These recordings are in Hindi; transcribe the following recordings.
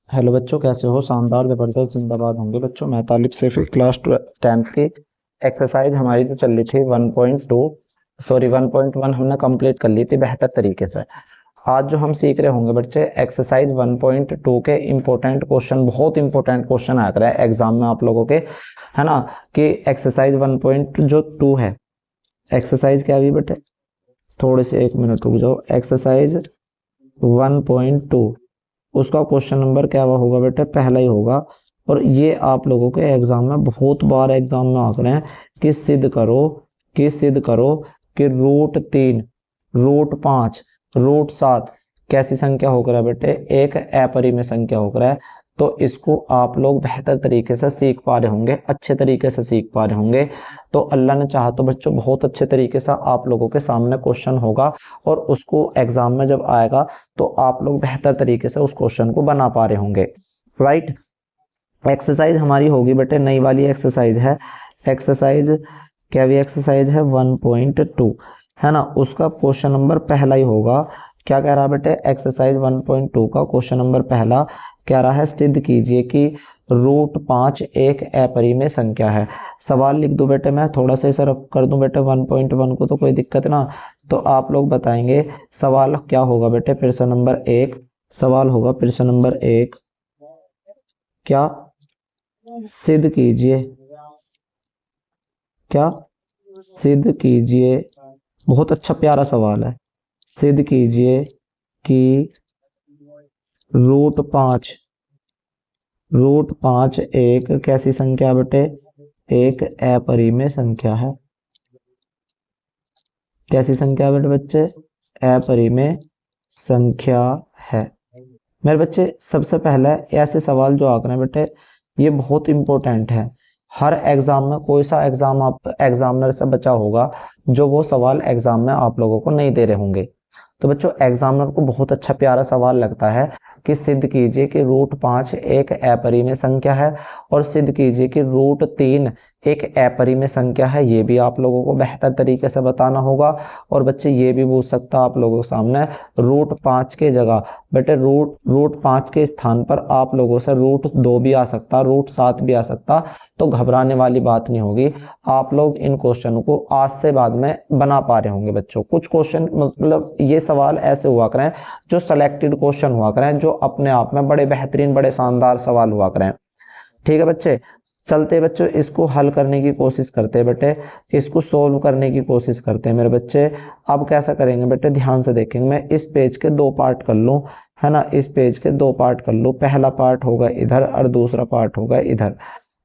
हेलो बच्चों, कैसे हो? शानदार, जबरदस्त, जिंदाबाद होंगे बच्चों। मैं तालिब सैफी, क्लास 10th की एक्सरसाइज हमारी जो चल रही थी 1.2, सॉरी 1.1 हमने कंप्लीट कर ली थी बेहतर तरीके से। आज जो हम सीख रहे होंगे बच्चे, एक्सरसाइज 1.2 के इम्पोर्टेंट क्वेश्चन, बहुत इंपॉर्टेंट क्वेश्चन आ रहे हैं एग्जाम में आप लोगों के, है ना। कि एक्सरसाइज 1.2 है, एक्सरसाइज क्या हुई बेटे? थोड़े से एक मिनट रुक जाओ। एक्सरसाइज 1.2, उसका क्वेश्चन नंबर क्या हुआ होगा बेटे? पहला ही होगा। और ये आप लोगों के एग्जाम में बहुत बार एग्जाम में आकर हैं कि सिद्ध करो, कि सिद्ध करो कि रूट 3, रूट 5, रूट 7 कैसी संख्या होकर है बेटे? एक अपरिमेय संख्या होकर है। तो इसको आप लोग बेहतर तरीके से सीख पा रहे होंगे, अच्छे तरीके से सीख पा रहे होंगे। तो अल्लाह ने चाहा तो बच्चों बहुत अच्छे तरीके से आप लोगों के सामने क्वेश्चन होगा, और उसको एग्जाम में जब आएगा तो आप लोग बेहतर तरीके से उस क्वेश्चन को बना पा रहे होंगे। राइट। एक्सरसाइज हमारी होगी बेटे, नई वाली एक्सरसाइज है। एक्सरसाइज क्या भी एक्सरसाइज है? 1.2, है ना। उसका क्वेश्चन नंबर पहला ही होगा। क्या कह रहा है बेटे? एक्सरसाइज 1.2 का क्वेश्चन नंबर पहला कह रहा है, सिद्ध कीजिए कि रूट 5 एक अपरिमेय संख्या है। सवाल लिख दूं बेटे मैं? थोड़ा सा इसे रफ कर दूं बेटे 1.1 को, तो कोई दिक्कत ना। तो आप लोग बताएंगे सवाल क्या होगा बेटे? प्रश्न नंबर 1, सवाल होगा प्रश्न नंबर 1, क्या सिद्ध कीजिए, क्या सिद्ध कीजिए, बहुत अच्छा प्यारा सवाल है। सिद्ध कीजिए कि रूट 5, रूट 5 एक कैसी संख्या है बेटे? एक अपरिमेय संख्या है। कैसी संख्या है बेटे बच्चे? अपरिमेय संख्या है। मेरे बच्चे सबसे पहले ऐसे सवाल जो आकर हैं बेटे, ये बहुत इंपॉर्टेंट है। हर एग्जाम में कोई सा एग्जाम आप एग्जामिनर से बचा होगा जो वो सवाल एग्जाम में आप लोगों को नहीं दे रहे होंगे। तो बच्चों एग्जामिनर को बहुत अच्छा प्यारा सवाल लगता है कि सिद्ध कीजिए कि रूट 5 एक अपरिमेय संख्या है, और सिद्ध कीजिए कि रूट 3 एक अपरिमेय संख्या है। ये भी आप लोगों को बेहतर तरीके से बताना होगा। और बच्चे ये भी पूछ सकता आप लोगों के सामने, रूट 5 के जगह बेटे रूट 5 के स्थान पर आप लोगों से रूट 2 भी आ सकता, रूट 7 भी आ सकता। तो घबराने वाली बात नहीं होगी। आप लोग इन क्वेश्चन को आज से बाद में बना पा रहे होंगे बच्चों। कुछ क्वेश्चन मतलब ये सवाल ऐसे हुआ करें जो सिलेक्टेड क्वेश्चन हुआ करें, जो अपने आप में बड़े बेहतरीन, बड़े शानदार सवाल हुआ करें। ठीक है बच्चे, चलते बच्चों इसको हल करने की कोशिश करते हैं बेटे, इसको सोल्व करने की कोशिश करते हैं मेरे बच्चे। अब कैसा करेंगे बेटे? ध्यान से देखेंगे। मैं इस पेज के दो पार्ट कर लूं, है ना। इस पेज के दो पार्ट कर लूं, पहला पार्ट होगा इधर और दूसरा पार्ट होगा इधर,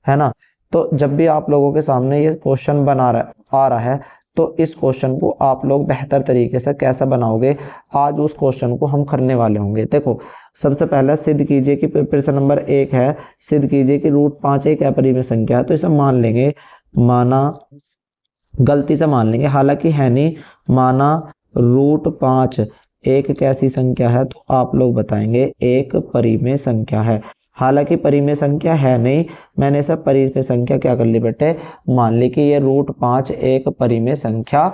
है ना। तो जब भी आप लोगों के सामने ये क्वेश्चन आ रहा है, तो इस क्वेश्चन को आप लोग बेहतर तरीके से कैसे बनाओगे, आज उस क्वेश्चन को हम करने वाले होंगे। देखो, सबसे पहले सिद्ध कीजिए कि प्रश्न नंबर 1 है, सिद्ध कीजिए कि रूट 5 एक अपरिमेय संख्या है। तो इसे मान लेंगे, माना, गलती से मान लेंगे, हालांकि है नहीं, माना रूट 5 एक कैसी संख्या है? तो आप लोग बताएंगे एक परिमेय संख्या है। हालांकि परिमेय संख्या है नहीं, मैंने इसे परिमेय संख्या क्या कर ली बेटे? मान ली कि ये रूट 5 एक परिमेय संख्या,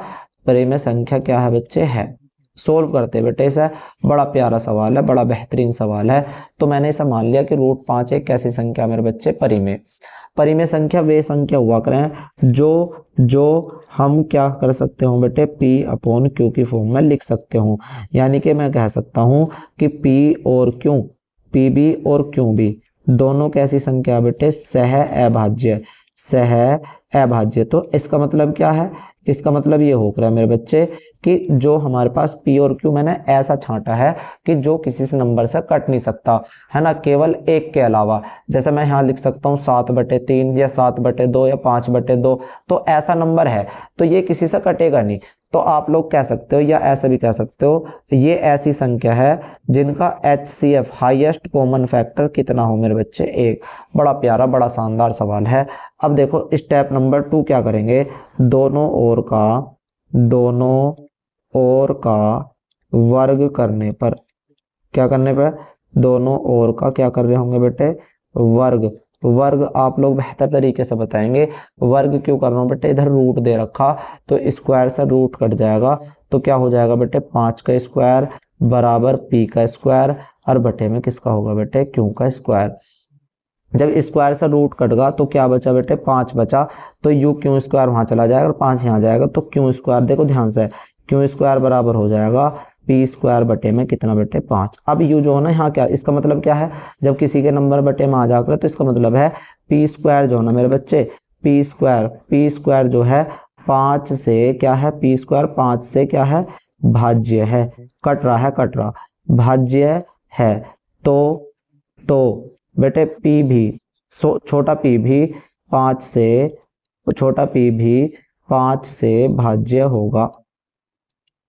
परिमेय संख्या क्या है बच्चे? है। सोल्व करते बेटे इसे, बड़ा प्यारा सवाल है, बड़ा बेहतरीन सवाल है। तो मैंने इसे मान लिया कि रूट 5 एक कैसी संख्या मेरे बच्चे? परिमेय। परिमेय संख्या वे संख्या हुआ करें जो जो हम क्या कर सकते हो बेटे? P/Q की फॉर्म में लिख सकते हो। यानी कि मैं कह सकता हूं कि P और Q, PB और QB दोनों कैसी संख्या बेटे? सह अभाज्य, सह अभाज्य। तो इसका मतलब क्या है? इसका मतलब ये हो रहा है मेरे बच्चे कि जो हमारे पास P और Q मैंने ऐसा छांटा है कि जो किसी से नंबर से कट नहीं सकता, है ना, केवल एक के अलावा। जैसे मैं यहाँ लिख सकता हूँ 7/3 या 7/2 या 5/2, तो ऐसा नंबर है, तो ये किसी से कटेगा नहीं। तो आप लोग कह सकते हो, या ऐसा भी कह सकते हो, ये ऐसी संख्या है जिनका HCF हाईएस्ट कॉमन फैक्टर कितना हो मेरे बच्चे? 1। बड़ा प्यारा, बड़ा शानदार सवाल है। अब देखो स्टेप नंबर 2 क्या करेंगे? दोनों ओर का, दोनों ओर का वर्ग करने पर, क्या करने पर? दोनों ओर का क्या कर रहे होंगे बेटे? वर्ग। वर्ग आप लोग बेहतर तरीके से बताएंगे। वर्ग क्यों कर रहा हूं बेटे? इधर रूट दे रखा, तो स्क्वायर से रूट कट जाएगा, तो क्या हो जाएगा बेटे? 5 का स्क्वायर बराबर पी का स्क्वायर और बटे में किसका होगा बेटे, क्यू का स्क्वायर। जब स्क्वायर से रूट कट गया तो क्या बचा बेटे, 5 बचा। तो यू क्यू स्क्वायर वहां चला जाएगा और 5 यहाँ जाएगा, तो क्यू स्क्वायर देखो ध्यान से, क्यू स्क्वायर बराबर हो जाएगा पी स्क्वायर बटे में कितना बेटे, 5। अब यू जो है ना यहाँ क्या, इसका मतलब क्या है, जब किसी के नंबर बटे में आ जाकर तो इसका मतलब है पी स्क्वायर जो है ना मेरे बच्चे, पी स्क्वायर जो है 5 से क्या है, पी स्क्वायर 5 से क्या है, भाज्य है, कट रहा भाज्य है। तो तो बेटे पी भी, छोटा पी भी 5 से, छोटा पी भी 5 से भाज्य होगा,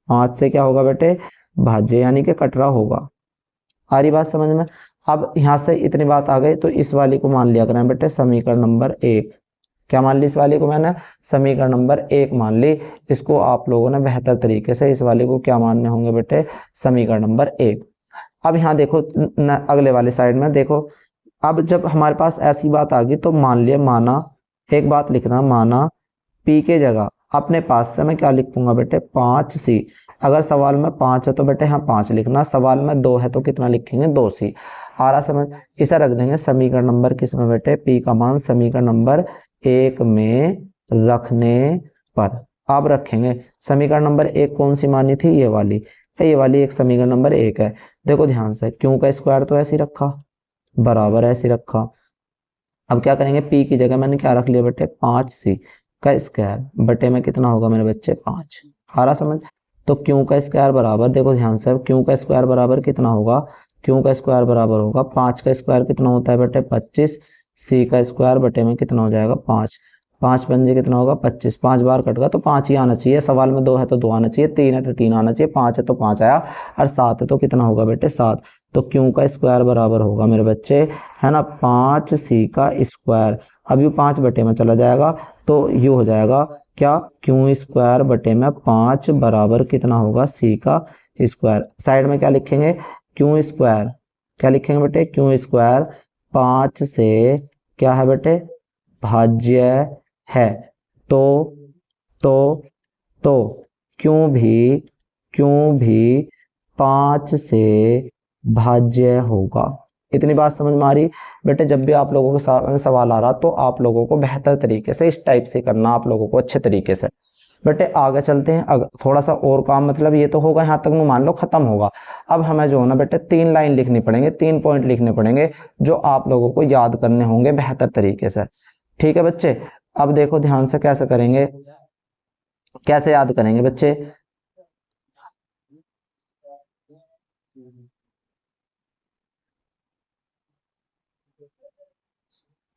5 से क्या होगा बेटे, भाज्य यानी कि कटरा होगा। आ रही बात समझ में। अब यहां से इतनी बात आ गई तो इस वाली को मान लिया करें बेटे समीकरण नंबर 1। क्या मान ली इस वाली को मैंने, समीकरण नंबर 1 मान ली। इसको आप लोगों ने बेहतर तरीके से इस वाले को क्या मानने होंगे बेटे, समीकरण नंबर 1। अब यहाँ देखो अगले वाले साइड में देखो, अब जब हमारे पास ऐसी बात आ गई तो मान लिया, माना, एक बात लिखना, माना पी के जगह अपने पास से मैं क्या लिखूंगा बेटे, 5c। अगर सवाल में 5 है तो बेटे यहाँ 5 लिखना, सवाल में 2 है तो कितना लिखेंगे, 2c। आ रहा समझ। इसे रख देंगे समीकरण नंबर किस में बेटे, पी का मान समीकरण नंबर 1 में रखने पर। अब रखेंगे समीकरण नंबर 1 कौन सी मानी थी, ये वाली एक समीकरण नंबर 1 है। देखो ध्यान से, क्यों का स्क्वायर तो ऐसे ही रखा, बराबर ऐसे रखा। अब क्या करेंगे, पी की जगह मैंने क्या रख लिया बेटे, 5c का स्क्वायर बटे में कितना होगा मेरे बच्चे, 5। आ रहा समझ। तो क्यू का स्क्वायर बराबर, देखो ध्यान से, क्यू का स्क्वायर बराबर कितना होगा, क्यू का स्क्वायर बराबर होगा 5 का स्क्वायर कितना होता है बेटे, 25। सी का स्क्वायर बटे में कितना हो जाएगा, 5। 5 पंजे कितना होगा, 25। 5 बार कट गया तो 5 ही आना चाहिए, सवाल में 2 है तो 2 आना चाहिए, 3 है तो 3 आना चाहिए, 5 है तो 5 आया, और 7 है तो कितना होगा बेटे, 7। तो क्यू का स्क्वायर बराबर होगा मेरे बच्चे, है ना, 5c का स्क्वायर। अब यू 5 बटे में चला जाएगा तो यू हो जाएगा क्या, क्यू स्क्वायर बटे में 5 बराबर कितना होगा, c का स्क्वायर। साइड में क्या लिखेंगे, क्यू स्क्वायर, क्या लिखेंगे बेटे, क्यू स्क्वायर 5 से क्या है बेटे, भाज्य है। तो तो तो क्यों भी 5 से भाज्य होगा। इतनी बात समझ में आ रही बेटे। जब भी आप लोगों के सवाल आ रहा तो आप लोगों को बेहतर तरीके से इस टाइप से करना, आप लोगों को अच्छे तरीके से। बेटे आगे चलते हैं, थोड़ा सा और काम, मतलब ये तो होगा यहाँ तक में, मान लो खत्म होगा। अब हमें जो है ना बेटे 3 लाइन लिखनी पड़ेंगे, 3 पॉइंट लिखने पड़ेंगे जो आप लोगों को याद करने होंगे बेहतर तरीके से। ठीक है बच्चे। अब देखो ध्यान से कैसे करेंगे, कैसे याद करेंगे बच्चे।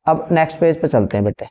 अब नेक्स्ट पेज पे चलते हैं बेटे।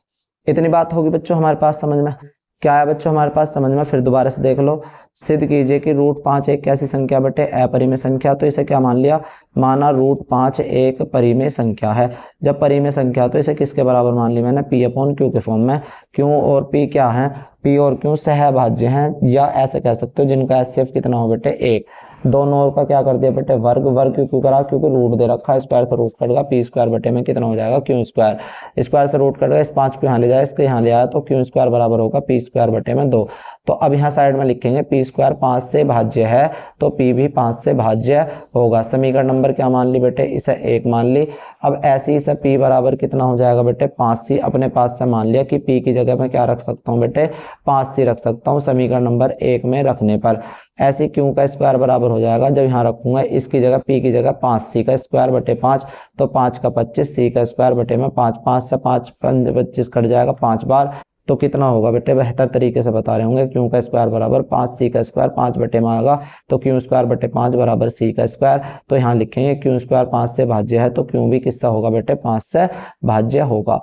इतनी बात होगी बच्चों हमारे पास समझ में, क्या है बच्चों हमारे पास समझ में, फिर दोबारा से देख लो। सिद्ध कीजिए कि √5 एक कैसी संख्या बेटे, अपरिमेय संख्या। तो इसे क्या मान लिया, माना √5 एक परिमेय संख्या है। जब परिमेय संख्या तो इसे किसके बराबर मान ली मैंने, P अपॉन Q के फॉर्म में। Q और P क्या है, P और Q सहभाज्य हैं, या ऐसे कह सकते हो जिनका HCF कितना हो बेटे, 1। दोनों ओर का क्या कर दिया बेटे, वर्ग। वर्ग क्यों करा, क्योंकि रूट दे रखा है, स्क्वायर से रूट कटेगा, पी स्क्वायर बटे में कितना हो जाएगा, क्यू स्क्वायर। स्क्वायर से रूट कटेगा, इस 5 को यहाँ ले जाए, इसके यहाँ ले आया तो क्यू स्क्वायर बराबर होगा पी स्क्वायर बटे में 2। तो अब यहाँ साइड में लिखेंगे पी स्क्वायर 5 से भाज्य है तो पी भी 5 से भाज्य होगा। समीकरण नंबर क्या मान ली बेटे, इसे 1 मान ली। अब ऐसे ही से पी बराबर कितना हो जाएगा बेटे, 5c। अपने पास से मान लिया कि पी की जगह मैं क्या रख सकता हूँ बेटे, 5c रख सकता हूँ समीकरण नंबर 1 में रखने पर। ऐसे क्यू का स्क्वायर बराबर हो जाएगा, जब यहाँ रखूंगा इसकी जगह, पी की जगह 5c का स्क्वायर बटे 5, तो 5 का 25, सी का स्क्वायर बटे में 5। 5 से 5 25 कट जाएगा 5 बार, तो कितना होगा बेटे, बेहतर तरीके से बता रहे होंगे, क्यू का स्क्वायर बराबर 5c का स्क्वायर, 5 बटे में आएगा तो क्यू स्क्वायर बटे 5 बराबर सी का स्क्वायर। तो यहाँ लिखेंगे क्यू स्क्वायर 5 से भाज्य है तो क्यू भी किससा होगा बेटे, 5 से भाज्य होगा।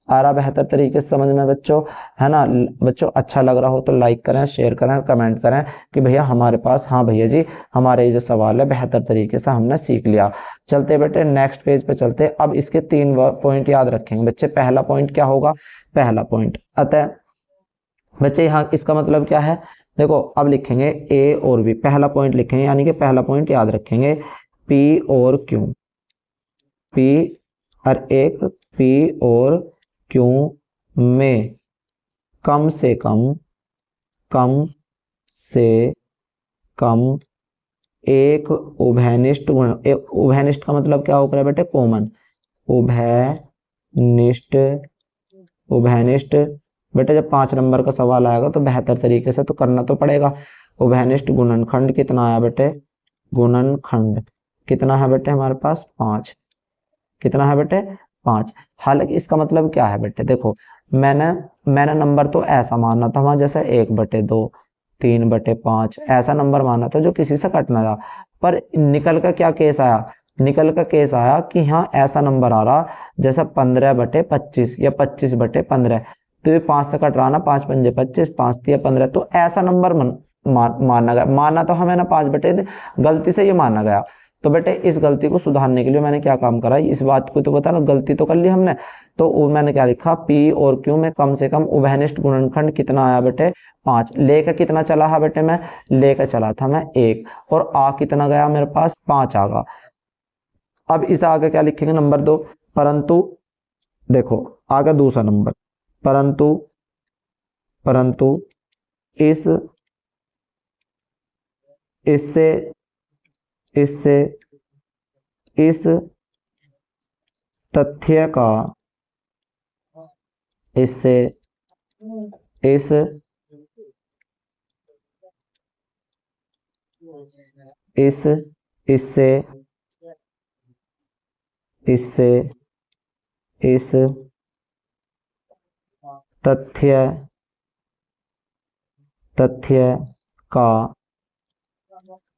आ रहा बेहतर तरीके से समझ में बच्चों, है ना। बच्चों अच्छा लग रहा हो तो लाइक करें, शेयर करें, कमेंट करें कि भैया हमारे पास, हाँ भैया जी हमारे ये जो सवाल है बेहतर तरीके से हमने सीख लिया। चलते बेटे नेक्स्ट पेज पे चलते। अब इसके 3 पॉइंट याद रखेंगे बच्चे। पहला पॉइंट क्या होगा, पहला पॉइंट अतः बच्चे यहाँ इसका मतलब क्या है, देखो अब लिखेंगे ए और बी। पहला पॉइंट लिखेंगे, यानी कि पहला पॉइंट याद रखेंगे, पी और क्यू, पी और एक पी और क्यू में कम से कम एक उभयनिष्ठ गुण, एक उभयनिष्ठ का मतलब क्या होगा बेटे? कॉमन। उभयनिष्ठ, उभयनिष्ठ बेटे जब 5 नंबर का सवाल आएगा तो बेहतर तरीके से तो करना तो पड़ेगा। उभयनिष्ठ गुणनखंड कितना आया बेटे? गुणनखंड कितना है बेटे हमारे पास? 5। कितना है बेटे? 5। हालांकि इसका मतलब क्या है बेटे? देखो मैंने मैंने नंबर तो ऐसा माना था वहां, जैसे 1/2, 3/5 ऐसा नंबर माना था जो किसी से कट ना जा। पर निकल का क्या केस आया? निकल का केस आया कि हाँ ऐसा नंबर आ रहा जैसे 15/25 या 25/15। तो ये 5 से कट रहा ना, 5×5 = 25, 5×3 = 15। तो ऐसा नंबर माना गया। माना तो हमें ना 5/, गलती से ये माना गया। तो बेटे इस गलती को सुधारने के लिए मैंने क्या काम करा, इस बात को तो बता ना, गलती तो कर ली हमने। तो मैंने क्या लिखा, पी और क्यू में कम से कम उभयनिष्ठ गुणनखंड कितना आया बेटे? 5। लेकर कितना चला है बेटे? मैं लेकर चला था मैं 1, और आ कितना गया मेरे पास? 5 आ गया। अब इस आगे क्या लिखेंगे? नंबर 2। परंतु देखो आगे दूसरा नंबर, परंतु परंतु इस इससे इससे इस तथ्य का इससे इस इस इससे इससे इस तथ्य तथ्य का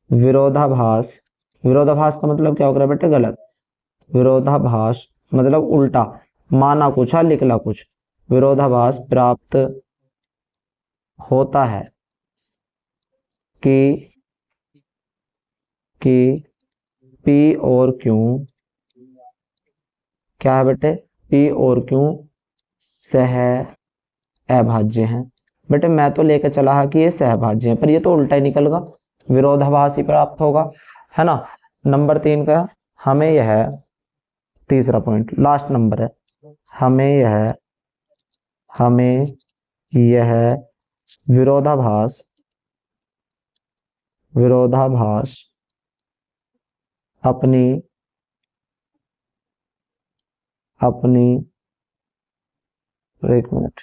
विरोधाभास, विरोधाभास का मतलब क्या होगा बेटे? गलत। विरोधाभास मतलब उल्टा, माना कुछ है लिखला कुछ। विरोधाभास प्राप्त होता है कि पी और क्यू क्या है बेटे? पी और क्यू सह अभाज्य हैं। बेटे मैं तो लेकर चला है कि ये सहभाज्य है, पर ये तो उल्टा ही निकलगा, विरोधाभास ही प्राप्त होगा, है ना। नंबर 3 का हमें यह, तीसरा पॉइंट लास्ट नंबर है, हमें यह विरोधाभास विरोधाभास अपनी अपनी एक मिनट,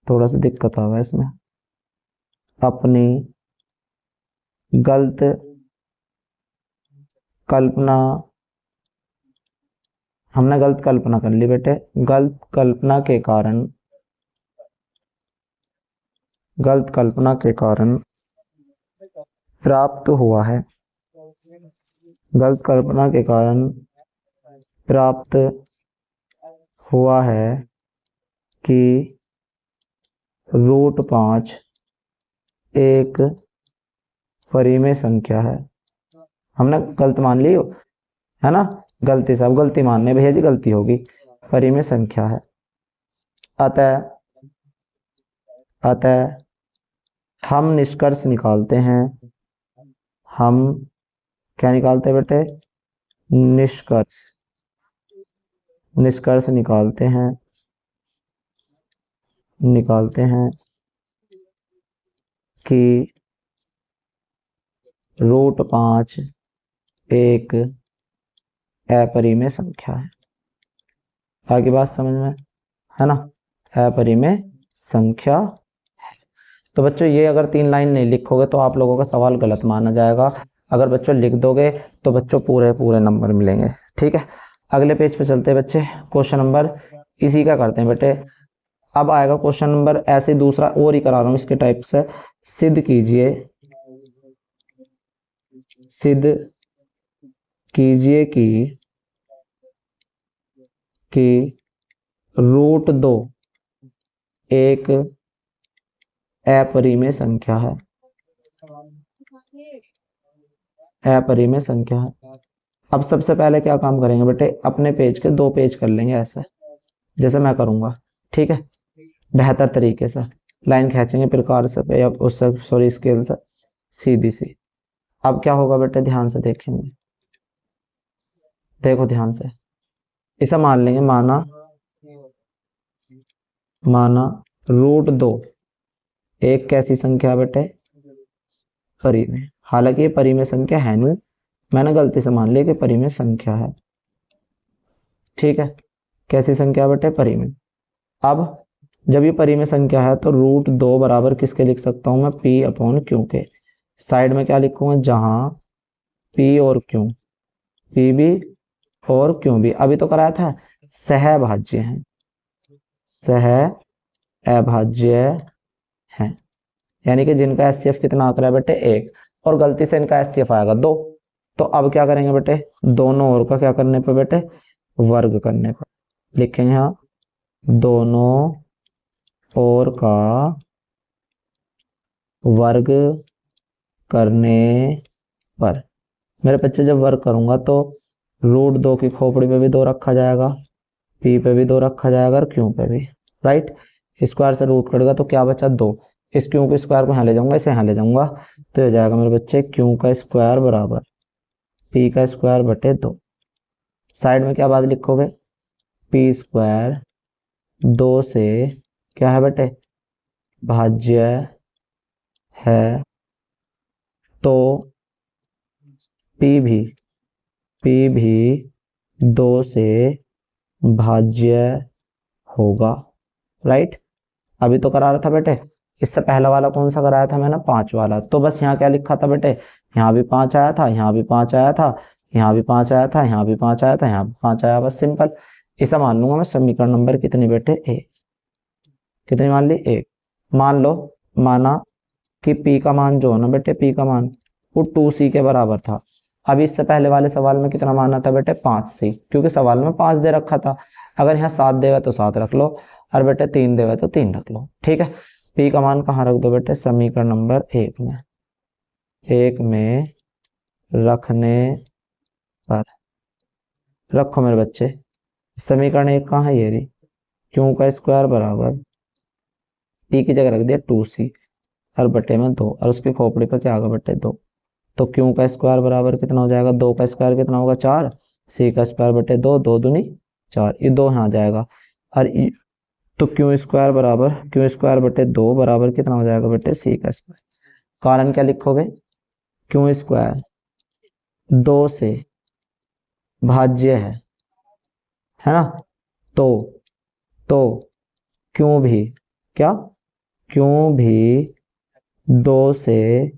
थोड़ा सा दिक्कत आ रहा है इसमें। अपनी गलत कल्पना, हमने गलत कल्पना कर ली बेटे, गलत कल्पना के कारण, गलत कल्पना के कारण प्राप्त हुआ है, गलत कल्पना के कारण प्राप्त हुआ है कि √5 एक परिमेय संख्या है। हमने गलत मान ली हो, है ना, गलती सब गलती मानने भैया जी, गलती होगी, परिमेय संख्या है। अतः अतः हम निष्कर्ष निकालते हैं, हम क्या निकालते हैं बेटे? निष्कर्ष, निष्कर्ष निकालते हैं कि √5 एक अपरिमेय संख्या है। आगे बात समझ में, है ना, अपरिमेय संख्या है। तो बच्चों ये अगर 3 लाइन नहीं लिखोगे तो आप लोगों का सवाल गलत माना जाएगा। अगर बच्चों लिख दोगे तो बच्चों पूरे पूरे नंबर मिलेंगे। ठीक है, अगले पेज पे चलते हैं बच्चे। क्वेश्चन नंबर इसी का करते हैं बेटे। अब आएगा क्वेश्चन नंबर, ऐसे दूसरा और ही करा रहा हूं इसके टाइप से। सिद्ध कीजिए कि √2 एक अपरिमेय संख्या है, अपरिमेय संख्या है। अब सबसे पहले क्या काम करेंगे बेटे? अपने पेज के 2 पेज कर लेंगे ऐसे, जैसे मैं करूंगा, ठीक है, बेहतर तरीके से लाइन खींचेंगे प्रकार से या उससे सॉरी स्केल से सीधी सी। अब क्या होगा बेटे? ध्यान से देखेंगे, देखो ध्यान से, इसे मान लेंगे, माना √2 एक कैसी संख्या बेटे? परिमेय। हालांकि ये परिमेय संख्या है नहीं, मैंने गलती से मान लिया कि परिमेय संख्या है। ठीक है, कैसी संख्या बेटे? परिमेय। अब जब ये परिमेय संख्या है तो √2 बराबर किसके लिख सकता हूं मैं? P/Q के। साइड में क्या लिखूंगा? जहां P और Q, P भी और Q भी, अभी तो कराया था, सहभाज्य हैं, सहअभाज्य हैं, यानी कि जिनका एचसीएफ कितना आंक रहा है बेटे? 1, और गलती से इनका एचसीएफ आएगा 2। तो अब क्या करेंगे बेटे? दोनों ओर का क्या करने पे बेटे? वर्ग करने पर। लिखेंगे यहाँ दोनों ओर का वर्ग करने पर। मेरे बच्चे जब वर्ग करूंगा तो √2 की खोपड़ी पे भी 2 रखा जाएगा, पी पे भी 2 रखा जाएगा और क्यू पे भी, राइट। स्क्वायर से रूट कटेगा तो क्या बचा? 2। इस क्यू के स्क्वायर को यहाँ ले जाऊंगा, इसे यहाँ ले जाऊंगा, तो हो जाएगा मेरे बच्चे क्यू का स्क्वायर बराबर पी का स्क्वायर बटे 2। साइड में क्या बात लिखोगे? पी स्क्वायर 2 से क्या है बेटे? भाज्य है, तो पी भी 2 से भाज्य होगा, राइट। अभी तो करा रहा था बेटे, इससे पहला वाला कौन सा कराया था मैंने? 5 वाला। तो बस यहाँ क्या लिखा था बेटे? यहाँ भी 5 आया था, यहाँ भी 5 आया था, यहाँ भी 5 आया था, यहाँ भी 5 आया था, यहाँ भी 5 आया, बस सिंपल। इसे मान लूंगा मैं समीकरण नंबर कितनी बेटे? ए। कितनी मान ली? 1। मान लो, माना कि पी का मान जो है ना बेटे, पी का मान वो 2c के बराबर था। अभी इससे पहले वाले सवाल में कितना माना था बेटे? 5c, क्योंकि सवाल में 5 दे रखा था। अगर यहाँ 7 देवे तो 7 रख लो, और बेटे 3 देवे तो 3 रख लो, ठीक है। पी का मान कहाँ रख दो बेटे? समीकरण नंबर 1 में। 1 में रखने पर रखो मेरे बच्चे, समीकरण 1 कहाँ है? ये रही। क्यू का स्क्वायर बराबर पी की जगह रख दिया 2c और बटे में 2, और उसकी खोपड़ी पर क्या आएगा बेटे? 2। तो क्यू का स्क्वायर बराबर कितना हो जाएगा? 2 का स्क्वायर कितना होगा? 4। सी का स्क्वायर बटे 2, 2 दूनी 4, ये 2 यहाँ जाएगा। और तो क्यू स्क्वायर बटे 2 बराबर कितना हो जाएगा बेटे? सी का स्क्वायर। कारण क्या लिखोगे? क्यू स्क्वायर 2 से भाज्य है ना? तो क्यों भी क्या? क्यों भी 2 से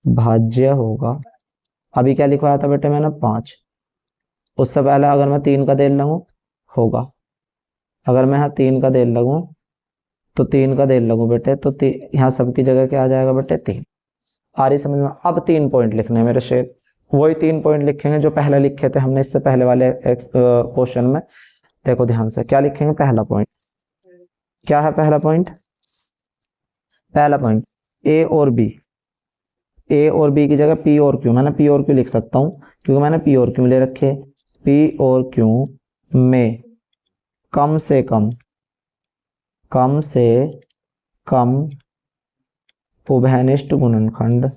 भाज्य होगा। अभी क्या लिखवाया था बेटे मैंने? 5। उससे पहले अगर मैं 3 का देल लगूं होगा, अगर मैं यहाँ 3 का देल लगूं तो 3 का देल लगूं बेटे, तो यहाँ सबकी जगह क्या आ जाएगा बेटे? 3। आ रही समझ में? अब 3 पॉइंट लिखने हैं मेरे शेर, वही 3 पॉइंट लिखेंगे जो पहले लिखे थे हमने इससे पहले वाले क्वेश्चन में। देखो ध्यान से, क्या लिखेंगे? पहला पॉइंट क्या है? पहला पॉइंट ए और बी की जगह पी और क्यू, मैंने पी और क्यू लिख सकता हूं क्योंकि मैंने पी और क्यू ले रखे। पी और क्यू में कम से कम उभयनिष्ठ गुणनखंड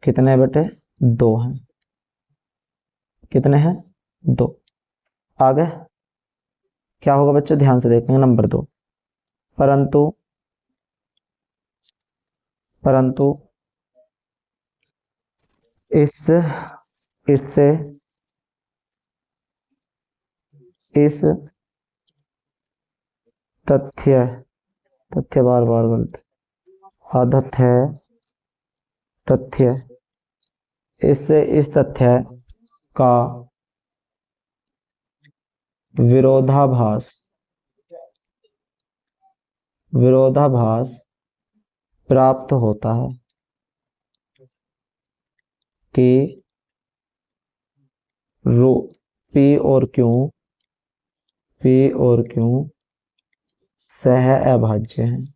कितने बेटे? 2 हैं। कितने हैं? 2। आगे क्या होगा बच्चे? ध्यान से देखेंगे नंबर 2। परंतु इससे इस तथ्य बार बार गलत, आदत है तथ्य, इससे इस तथ्य का विरोधाभास प्राप्त होता है कि पी और क्यू सहअभाज्य हैं।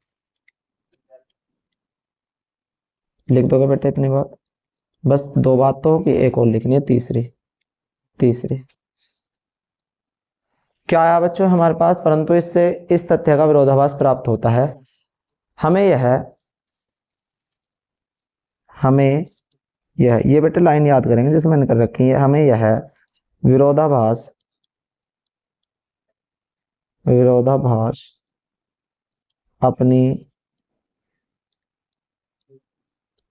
लिख दोगे बेटे इतनी बात? बस 2 बात तो कि एक और लिखनी है, तीसरी क्या आया बच्चों हमारे पास? परंतु इससे इस तथ्य का विरोधाभास प्राप्त होता है। हमें यह ये बेटे लाइन याद करेंगे जैसे मैंने कर रखी है। हमें यह विरोधाभास विरोधाभास अपनी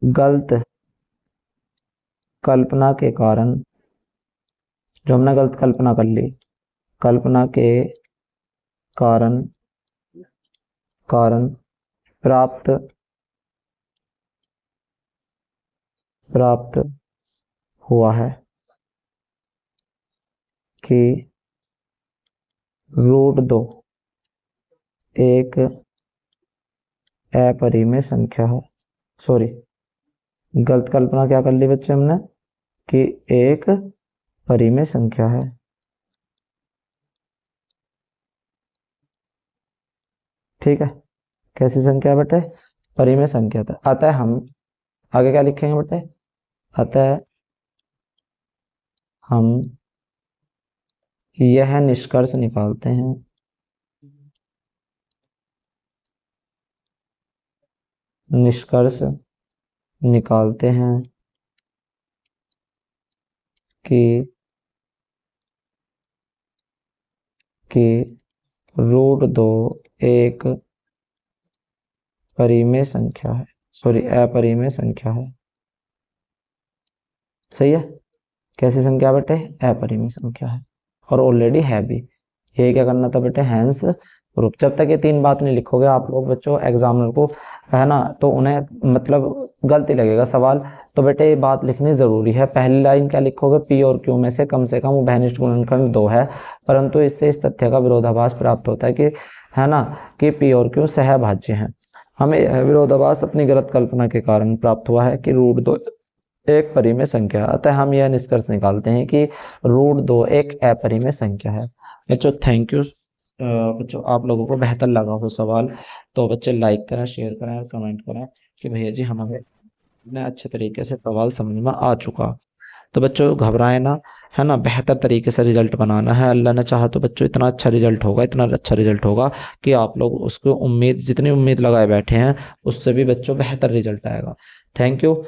गलत कल्पना के कारण, जो हमने गलत कल्पना कर ली, कल्पना के कारण कारण प्राप्त हुआ है कि √2 एक अपरिमेय संख्या है। सॉरी, गलत कल्पना क्या कर ली बच्चे हमने, कि एक परिमेय संख्या है। ठीक है, कैसी संख्या है बेटे, परिमेय संख्या था। अतः हम आगे क्या लिखेंगे बेटे, अतः हम यह निष्कर्ष निकालते हैं कि √2 एक परिमेय संख्या है, सॉरी अपरिमेय संख्या है। सही है, कैसी संख्या बेटे, अपरिमेय संख्या है, और ऑलरेडी है भी। ये क्या करना था बेटे, हैंस प्रूफ। जब तक ये 3 बात नहीं लिखोगे आप लोग बच्चों एग्जामिनर को, है ना, तो उन्हें मतलब गलती लगेगा सवाल। तो बेटे ये बात लिखनी जरूरी है। पहली लाइन क्या लिखोगे, पी और क्यू में से कम उभयनिष्ठ गुणनखंड 2 है, परंतु इससे इस तथ्य का विरोधाभास प्राप्त होता है कि, है ना, कि पी और क्यू सहभाज्य हैं। हमें यह विरोधाभास अपनी गलत कल्पना के कारण प्राप्त हुआ है कि √2 एक परिमेय संख्या। अतः हम यह निष्कर्ष निकालते हैं कि √2 एक अपरिमेय संख्या है। बच्चों थैंक यू। बच्चों आप लोगों को बेहतर लगा हो सवाल तो बच्चे लाइक करें, शेयर करें और कमेंट करें कि भैया जी हमें इतने अच्छे तरीके से सवाल समझ में आ चुका। तो बच्चों घबराए ना, है ना, बेहतर तरीके से रिजल्ट बनाना है। अल्लाह ने चाहा तो बच्चों इतना अच्छा रिजल्ट होगा, इतना अच्छा रिजल्ट होगा कि आप लोग उसको जितनी उम्मीद लगाए बैठे हैं उससे भी बच्चों बेहतर रिजल्ट आएगा। Thank you.